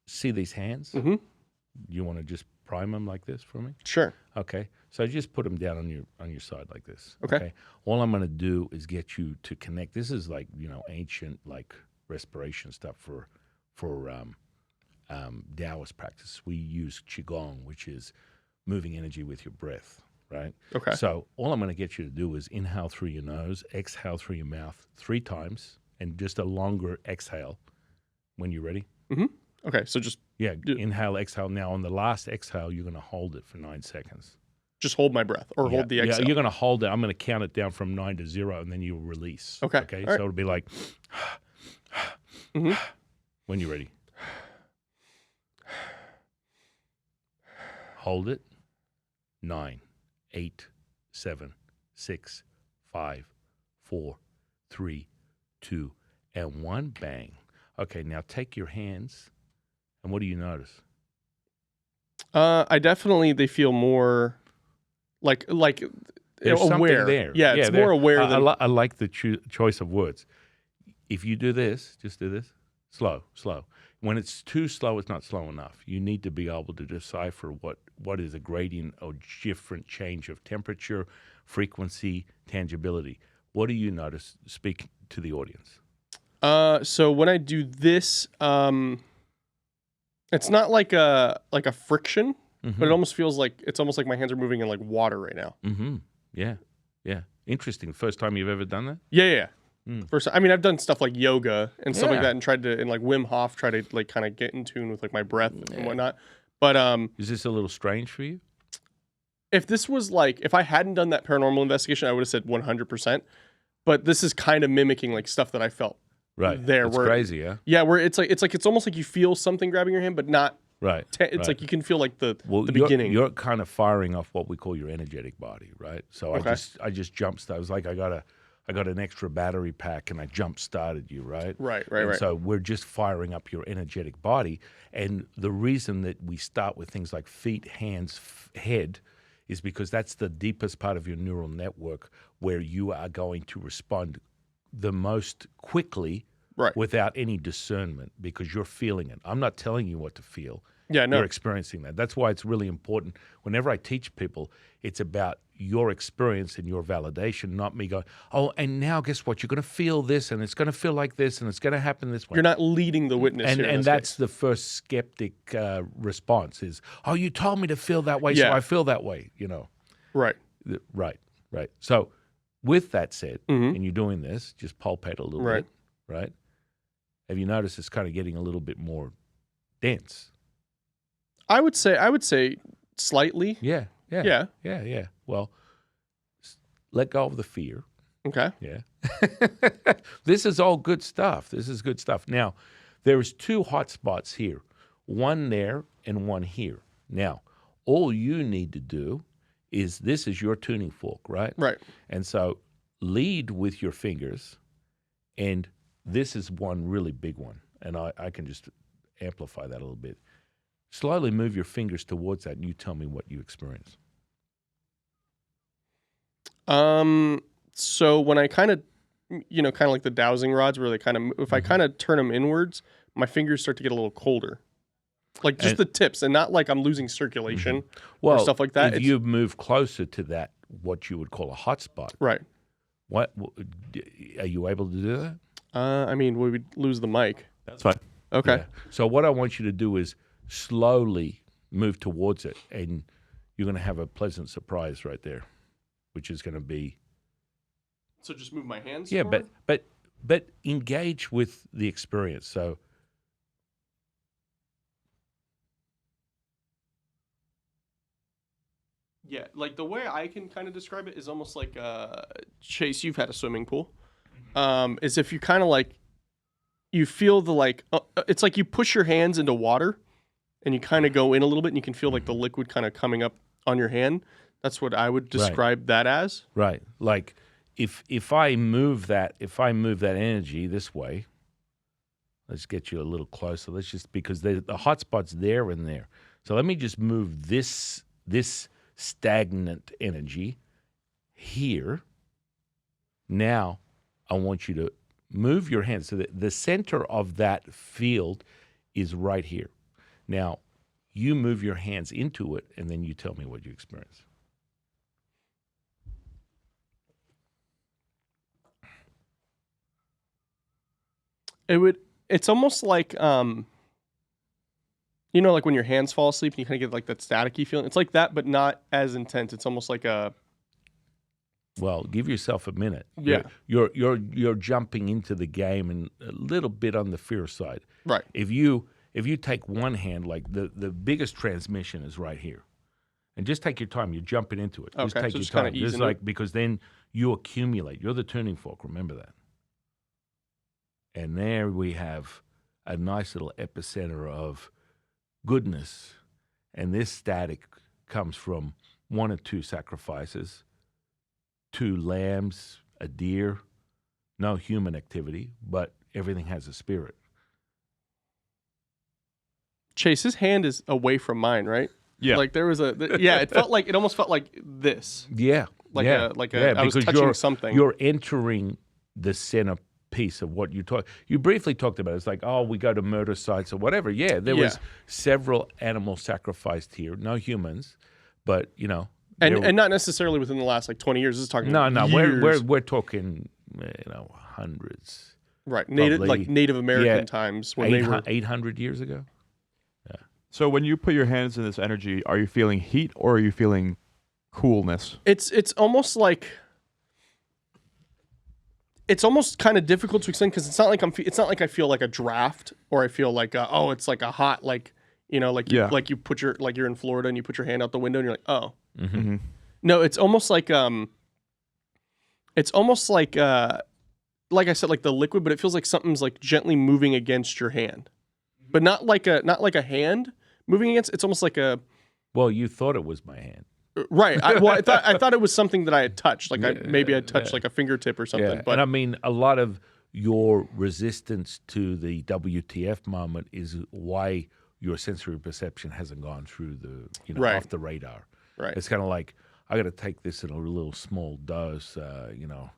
see these hands? You want to just prime them like this for me? Sure. Okay. So just put them down on your side like this. Okay. All I'm going to do is get you to connect. This is like, ancient like respiration stuff for Taoist practice. We use Qigong, which is moving energy with your breath. Right? Okay. So all I'm going to get you to do is inhale through your nose, exhale through your mouth 3 times, and just a longer exhale when you're ready. Okay, so just inhale, exhale. Now on the last exhale, you're going to hold it for 9 seconds. Just hold my breath, or hold the exhale. Yeah, you're going to hold it. I'm going to count it down from 9 to 0, and then you'll release. Okay. Okay. All So it'll be like when you're ready. Hold it. 9, 8, 7, 6, 5, 4, 3, 2, and 1. Bang. Okay, now take your hands, and what do you notice? They feel more like There's aware. Something there. Yeah, it's more aware. I like the choice of words. If you do this, just do this, slow. When it's too slow, it's not slow enough. You need to be able to decipher what is a gradient or different change of temperature, frequency, tangibility. What do you notice? Speak to the audience. So when I do this, it's not like a friction, but it almost feels like it's almost like my hands are moving in like water right now. Yeah. Interesting. First time you've ever done that? Yeah. First, I mean, I've done stuff like yoga and stuff like that, and tried to, and like Wim Hof, try to like kind of get in tune with like my breath and whatnot. But is this a little strange for you? If this was like, if I hadn't done that paranormal investigation, I would have said 100%. But this is kind of mimicking like stuff that I felt there. It's where, crazy, yeah. Yeah, where it's almost like you feel something grabbing your hand, but not. Right. It's like you can feel like the beginning. You're kind of firing off what we call your energetic body, right? So I just jump started. I was like, I got an extra battery pack, and I jump started you, right? Right. So we're just firing up your energetic body, and the reason that we start with things like feet, hands, head, is because that's the deepest part of your neural network where you are going to respond the most quickly. Right. Without any discernment, because you're feeling it. I'm not telling you what to feel. Yeah, no. You're experiencing that. That's why it's really important. Whenever I teach people, it's about your experience and your validation, not me going, oh, and now guess what? You're going to feel this, and it's going to feel like this, and it's going to happen this way. You're not leading the witness here in And this that's case. the first skeptic response is, oh, you told me to feel that way, so Yeah. I feel that way, you know. Right. Right. So with that said, Mhm. and you're doing this, just pulpate a little Right. bit, right? Have you noticed it's kind of getting a little bit more dense? I would say slightly. Yeah. Well, let go of the fear. Okay. Yeah. This is all good stuff. This is good stuff. Now, there's two hot spots here, one there and one here. Now, all you need to do is, this is your tuning fork, right? Right. And so lead with your fingers, and this is one really big one. And I can just amplify that a little bit. Slowly move your fingers towards that, and you tell me what you experience. So when I kind of like the dowsing rods where they kind of, if I kind of turn them inwards, my fingers start to get a little colder. Like just the tips, and not like I'm losing circulation or stuff like that. If you move closer to that, what you would call a hot spot, Right. what are you able to do that? I mean, we would lose the mic. That's fine. Okay. Yeah. So what I want you to do is slowly move towards it, and you're going to have a pleasant surprise right there, which is going to be So just move my hands. yeah, forward? but engage with the experience. So Yeah, like the way I can kind of describe it is almost like Chase, you've had a swimming pool. Is if you kind of like, you feel the like, it's like you push your hands into water and you kind of go in a little bit and you can feel like the liquid kind of coming up on your hand. That's what I would describe that as. right, like if I move that energy this way, let's get you a little closer. Let's just, because the hot spot's there and there. So let me just move this stagnant energy here. Now I want you to move your hands so that the center of that field is right here. Now you move your hands into it, and then you tell me what you experience. It's almost like like when your hands fall asleep and you kind of get like that staticky feeling. It's like that, but not as intense. It's almost like a, well, give yourself a minute. Yeah. You're jumping into the game and a little bit on the fear side. right. If you take one hand, like the biggest transmission is right here, and just take your time. You're jumping into it. Just Okay, take so your just kinda time. ease Just into like, it. because then you accumulate. You're the tuning fork. Remember that. And there we have a nice little epicenter of goodness, and this static comes from one or two sacrifices, 2 lambs, a deer, no human activity, but everything has a spirit. Chase, his hand is away from mine, right? Yeah. Like there was it almost felt like this. Yeah, Like yeah, I was because touching something. You're entering the center piece of what you talk. You briefly talked about it. It's like, oh, we go to murder sites or whatever. Yeah, there was several animals sacrificed here, no humans, but and not necessarily within the last like 20 years. This is talking no, years. we're talking hundreds. Right, probably, Native American times when they were 800 years ago. So when you put your hands in this energy, are you feeling heat or are you feeling coolness? It's almost like it's almost kind of difficult to explain because it's not like I feel like a draft or I feel like it's like a hot like you put your like you're in Florida and you put your hand out the window and you're like Mm-hmm. no, it's almost like like I said, like the liquid, but it feels like something's like gently moving against your hand, but not like a hand moving against. It's almost like a. Well, you thought it was my hand. Right. I thought it was something that I had touched. Like maybe I touched like a fingertip or something. Yeah. But And I mean, a lot of your resistance to the WTF moment is why your sensory perception hasn't gone through the Right. off the radar. Right. It's kind of like, I got to take this in a little small dose.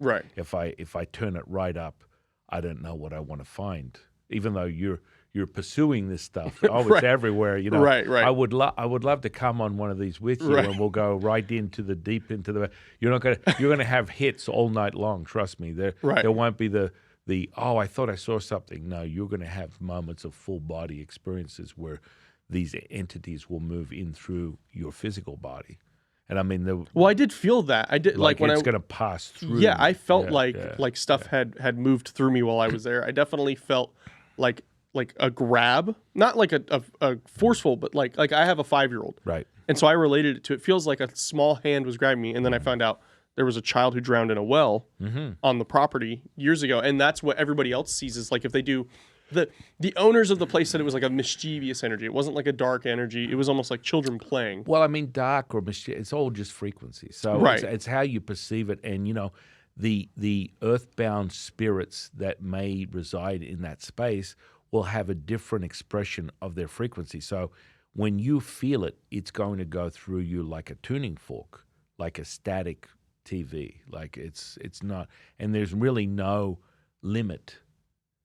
Right. If I turn it right up, I don't know what I want to find. Even though you're you're pursuing this stuff. Oh, it's everywhere. You know, Right. I would love to come on one of these with you, and we'll go right into the deep into the. You're gonna have hits all night long. Trust me. There won't be the oh, I thought I saw something. No, you're gonna have moments of full body experiences where these entities will move in through your physical body. And I mean, well, I did feel that. I did like when it's going to pass through. Yeah, I felt like stuff had moved through me while I was there. I definitely felt like a grab, not like a forceful, but like I have a 5-year-old, right? And so I related it to. It feels like a small hand was grabbing me, and then I found out there was a child who drowned in a well on the property years ago, and that's what everybody else sees is like if they do. The owners of the place said it was like a mischievous energy. It wasn't like a dark energy. It was almost like children playing. Well, I mean, dark or mischievous, it's all just frequency. So it's how you perceive it. And, you know, the earthbound spirits that may reside in that space will have a different expression of their frequency. So when you feel it, it's going to go through you like a tuning fork, like a static TV. Like it's not, and there's really no limit.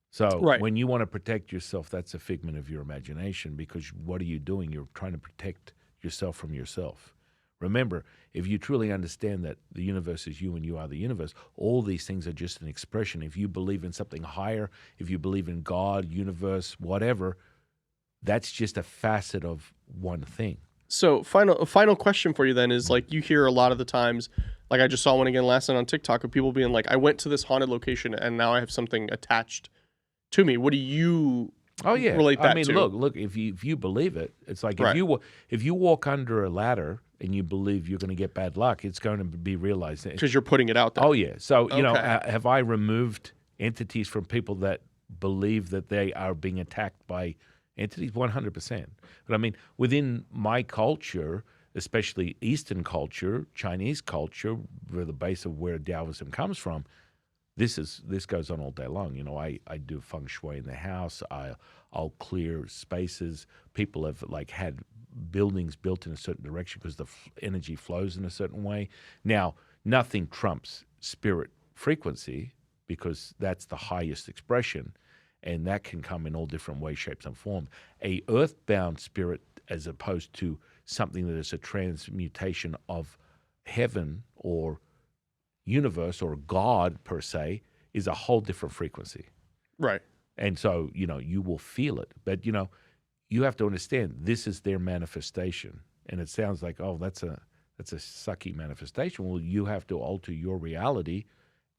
So when you want to protect yourself, that's a figment of your imagination, because what are you doing? You're trying to protect yourself from yourself. Remember, if you truly understand that the universe is you and you are the universe, all these things are just an expression. If you believe in something higher, if you believe in God, universe, whatever, that's just a facet of one thing. So final question for you then is, like, you hear a lot of the times, like I just saw one again last night on TikTok of people being like, I went to this haunted location and now I have something attached to me. What do you relate that to? Look, if you believe it, it's like if you walk under a ladder and you believe you're going to get bad luck, it's going to be realized because you're putting it out there. Oh yeah. So you know, have I removed entities from people that believe that they are being attacked by entities? 100%. But I mean, within my culture, especially Eastern culture, Chinese culture, where the base of where Taoism comes from, this goes on all day long. You know, I do feng shui in the house. I'll clear spaces. People have like had buildings built in a certain direction because the energy flows in a certain way. Now, nothing trumps spirit frequency, because that's the highest expression, and that can come in all different ways, shapes, and forms. A earthbound spirit, as opposed to something that is a transmutation of heaven or universe or God per se, is a whole different frequency. Right. And so, you know, you will feel it. But, you know, you have to understand this is their manifestation. And it sounds like, oh, that's a sucky manifestation. Well, you have to alter your reality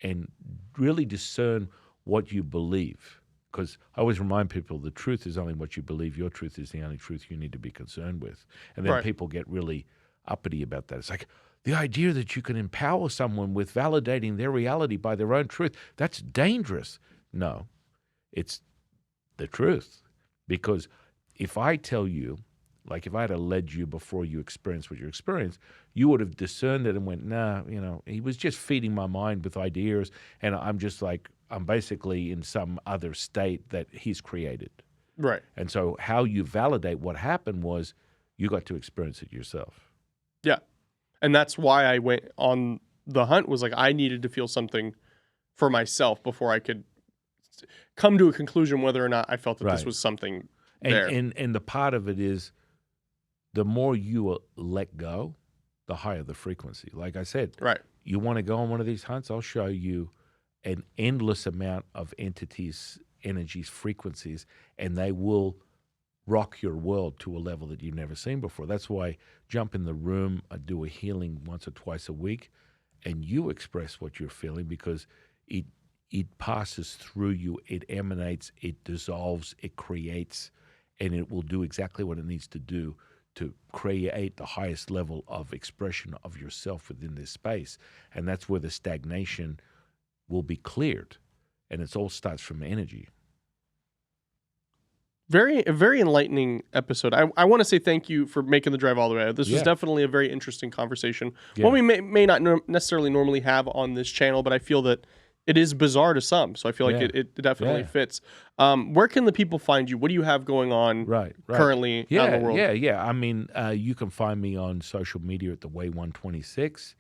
and really discern what you believe. Because I always remind people the truth is only what you believe. Your truth is the only truth you need to be concerned with. And then people get really uppity about that. It's like, the idea that you can empower someone with validating their reality by their own truth, that's dangerous. No, it's the truth. Because if I tell you, like if I had led you before you experienced what you experienced, you would have discerned it and went, nah, you know, he was just feeding my mind with ideas, and I'm just like, I'm basically in some other state that he's created. Right. And so how you validate what happened was you got to experience it yourself. Yeah. And that's why I went on the hunt, was like I needed to feel something for myself before I could come to a conclusion whether or not I felt that this was something there. And the part of it is the more you let go, the higher the frequency. Like I said, you want to go on one of these hunts, I'll show you an endless amount of entities, energies, frequencies, and they will rock your world to a level that you've never seen before. That's why jump in the room, I do a healing once or twice a week, and you express what you're feeling, because it passes through you, it emanates, it dissolves, it creates, and it will do exactly what it needs to do to create the highest level of expression of yourself within this space. And that's where the stagnation will be cleared, and it all starts from energy. A very enlightening episode. I want to say thank you for making the drive all the way out. This was definitely a very interesting conversation. One we may not necessarily normally have on this channel, but I feel that it is bizarre to some. So I feel like it definitely fits. Where can the people find you? What do you have going on currently out in the world? Yeah. I mean, you can find me on social media at The Way 126.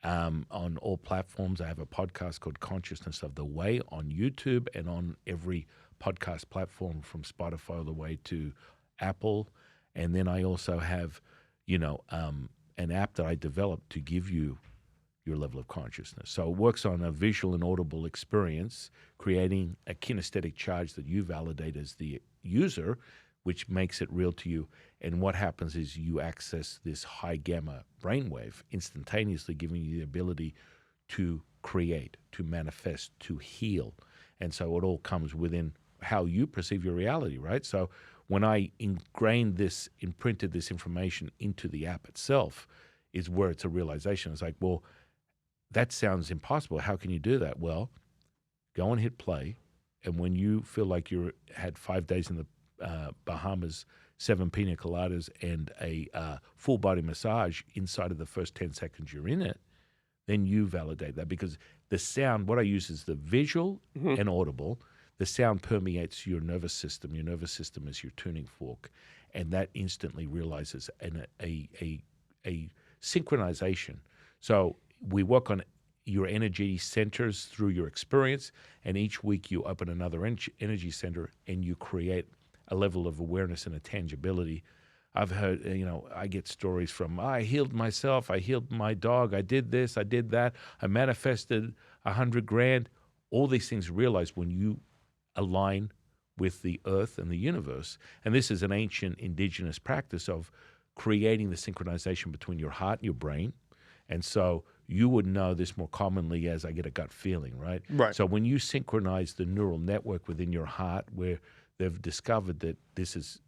On all platforms. I have a podcast called Consciousness of the Way on YouTube and on every podcast platform from Spotify all the way to Apple. And then I also have, an app that I developed to give you your level of consciousness. So it works on a visual and audible experience, creating a kinesthetic charge that you validate as the user, which makes it real to you. And what happens is you access this high gamma brainwave instantaneously, giving you the ability to create, to manifest, to heal. And so it all comes within how you perceive your reality, right? So when I imprinted this information into the app itself, is where it's a realization. It's like, well, that sounds impossible. How can you do that? Well, go and hit play. And when you feel like you had 5 days in the Bahamas, 7 pina coladas, and a full body massage inside of the first 10 seconds you're in it, then you validate that, because the sound, what I use is the visual and audible. The sound permeates your nervous system. Your nervous system is your tuning fork, and that instantly realizes a synchronization. So we work on your energy centers through your experience, and each week you open another energy center and you create a level of awareness and a tangibility. I've heard, I get stories from, I healed myself, I healed my dog, I did this, I did that, I manifested $100,000. All these things realize when you align with the earth and the universe. And this is an ancient indigenous practice of creating the synchronization between your heart and your brain. And so you would know this more commonly as I get a gut feeling, right? Right. So when you synchronize the neural network within your heart, where they've discovered that this is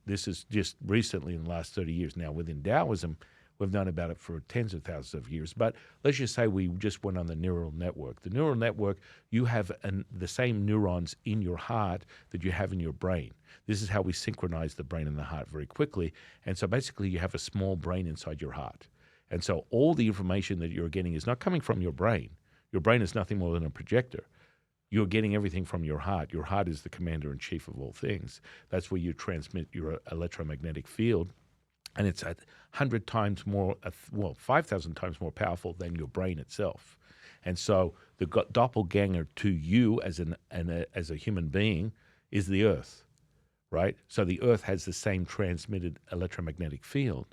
just recently in the last 30 years. Now within Taoism, we've known about it for tens of thousands of years. But let's just say we just went on the neural network. The neural network, you have the same neurons in your heart that you have in your brain. This is how we synchronize the brain and the heart very quickly. And so basically you have a small brain inside your heart. And so all the information that you're getting is not coming from your brain. Your brain is nothing more than a projector. You're getting everything from your heart. Your heart is the commander-in-chief of all things. That's where you transmit your electromagnetic field. And it's 100 times more, 5,000 times more powerful than your brain itself. And so the doppelganger to you as as a human being is the earth, right? So the earth has the same transmitted electromagnetic field.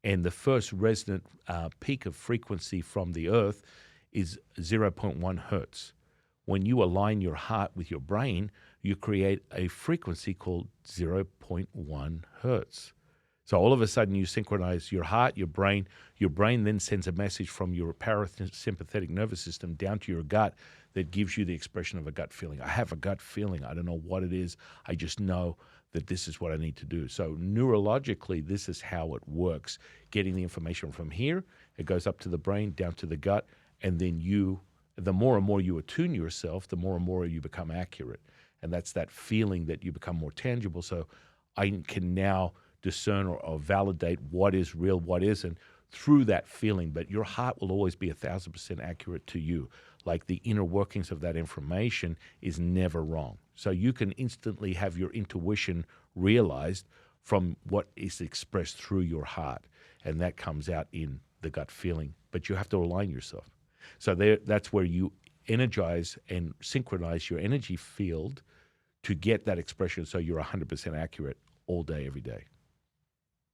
And the first resonant peak of frequency from the earth is 0.1 hertz. When you align your heart with your brain, you create a frequency called 0.1 hertz. So all of a sudden you synchronize your heart, your brain. Your brain then sends a message from your parasympathetic nervous system down to your gut that gives you the expression of a gut feeling. I have a gut feeling. I don't know what it is. I just know that this is what I need to do. So neurologically, this is how it works. Getting the information from here, it goes up to the brain, down to the gut, and then the more and more you attune yourself, the more and more you become accurate. And that's that feeling that you become more tangible. So I can now discern or validate what is real, what isn't, through that feeling. But your heart will always be 1,000% accurate to you. Like the inner workings of that information is never wrong. So you can instantly have your intuition realized from what is expressed through your heart. And that comes out in the gut feeling. But you have to align yourself. So that's where you energize and synchronize your energy field to get that expression so you're 100% accurate all day, every day.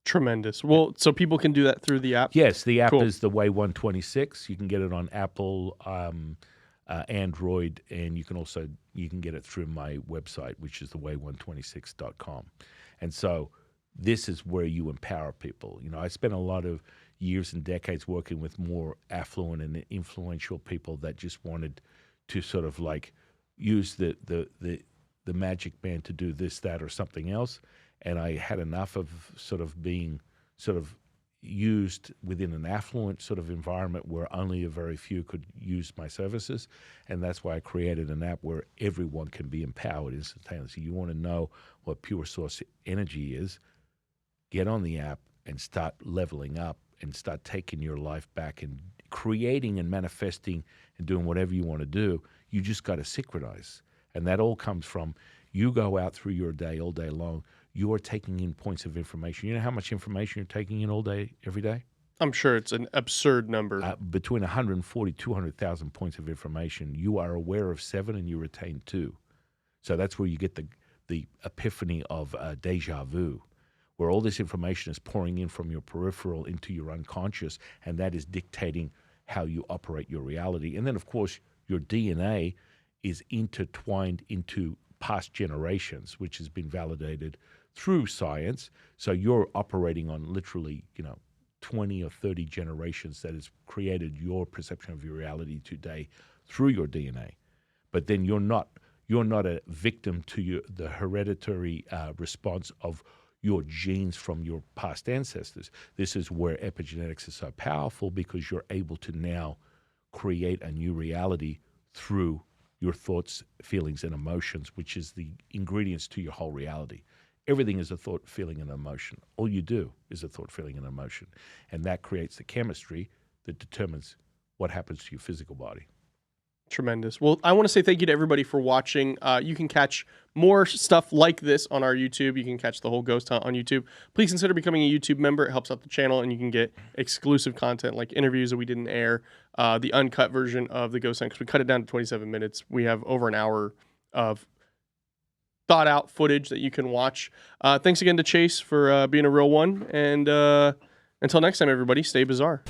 Tremendous. Well, so people can do that through the app? Yes, the app Cool. is the Way 126. You can get it on Apple, Android, and you can get it through my website, which is theway126.com. And so this is where you empower people. I spent a lot of years and decades working with more affluent and influential people that just wanted to sort of like use the magic band to do this, that, or something else. And I had enough of sort of being sort of used within an affluent sort of environment where only a very few could use my services. And that's why I created an app where everyone can be empowered instantaneously. You want to know what pure source energy is, get on the app and start leveling up and start taking your life back and creating and manifesting and doing whatever you want to do. You just got to synchronize. And that all comes from you go out through your day all day long. You are taking in points of information. You know how much information you're taking in all day, every day? I'm sure it's an absurd number. Between 140, 200,000 points of information. You are aware of 7 and you retain 2. So that's where you get the epiphany of deja vu, where all this information is pouring in from your peripheral into your unconscious, and that is dictating how you operate your reality. And then, of course, your DNA is intertwined into past generations, which has been validated through science. So you're operating on literally, 20 or 30 generations that has created your perception of your reality today through your DNA. But then you're not a victim to the hereditary response of your genes from your past ancestors. This is where epigenetics is so powerful, because you're able to now create a new reality through your thoughts, feelings, and emotions, which is the ingredients to your whole reality. Everything is a thought, feeling, and emotion. All you do is a thought, feeling, and emotion. And that creates the chemistry that determines what happens to your physical body. Tremendous. Well, I want to say thank you to everybody for watching. You can catch more stuff like this on our YouTube. You can catch the whole ghost hunt on YouTube. Please consider becoming a YouTube member. It helps out the channel, and you can get exclusive content like interviews that we didn't air, the uncut version of the ghost hunt, because we cut it down to 27 minutes. We have over an hour of thought out footage that you can watch. Thanks again to Chase for being a real one. And until next time, everybody, stay bizarre.